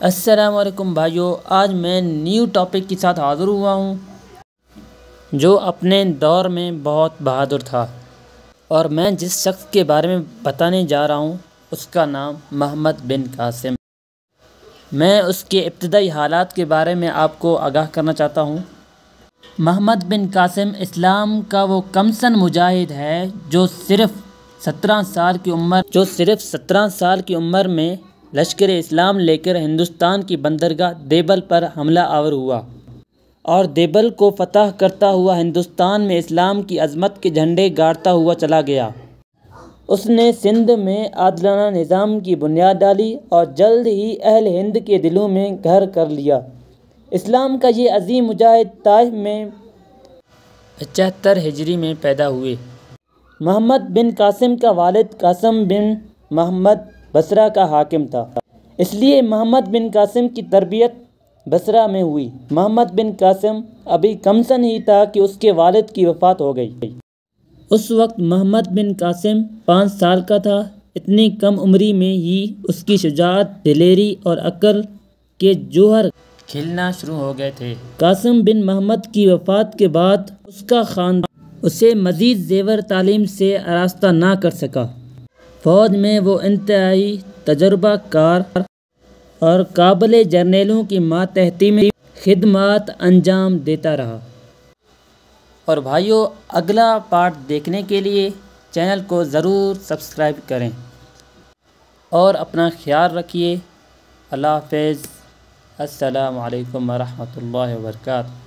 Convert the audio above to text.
السلام علیکم بھائیو، آج میں نیو ٹاپک کے ساتھ حاضر ہوا ہوں جو اپنے دور میں بہت بہادر تھا، اور میں جس شخص کے بارے میں بتانے جا رہا ہوں اس کا نام محمد بن قاسم۔ میں اس کے ابتدائی حالات کے بارے میں آپ کو آگاہ کرنا چاہتا ہوں۔ محمد بن قاسم اسلام کا وہ کمسن مجاہد ہے جو صرف 17 سال کی عمر میں لشکر اسلام لے کر ہندوستان کی بندرگاہ دیبل پر حملہ آور ہوا اور دیبل کو فتح کرتا ہوا ہندوستان میں اسلام کی عظمت کے جھنڈے گاڑتا ہوا چلا گیا۔ اس نے سندھ میں عادلانہ نظام کی بنیاد ڈالی اور جلد ہی اہل ہند کے دلوں میں گھر کر لیا۔ اسلام کا یہ عظیم مجاہد طائف میں 75 ہجری میں پیدا ہوئے۔ محمد بن قاسم کا والد قاسم بن محمد بصرہ کا حاکم تھا، اس لیے محمد بن قاسم کی تربیت بصرہ میں ہوئی۔ محمد بن قاسم ابھی کمسن ہی تھا کہ اس کے والد کی وفات ہو گئی۔ اس وقت محمد بن قاسم 5 سال کا تھا۔ اتنی کم عمری میں ہی اس کی شجاعت، دلیری اور عقل کے جوہر کھلنا شروع ہو گئے تھے۔ قاسم بن محمد کی وفات کے بعد اس کا خاندان اسے مزید زیور تعلیم سے آراستہ نہ کر سکا۔ فوج میں وہ انتہائی تجربہ کار اور قابل جرنیلوں کی ماتحتی میں خدمات انجام دیتا رہا۔ اور بھائیو، اگلا پارٹ دیکھنے کے لیے چینل کو ضرور سبسکرائب کریں اور اپنا خیال رکھیے۔ اللہ حافظ۔ السلام علیکم ورحمۃ اللہ وبرکاتہ۔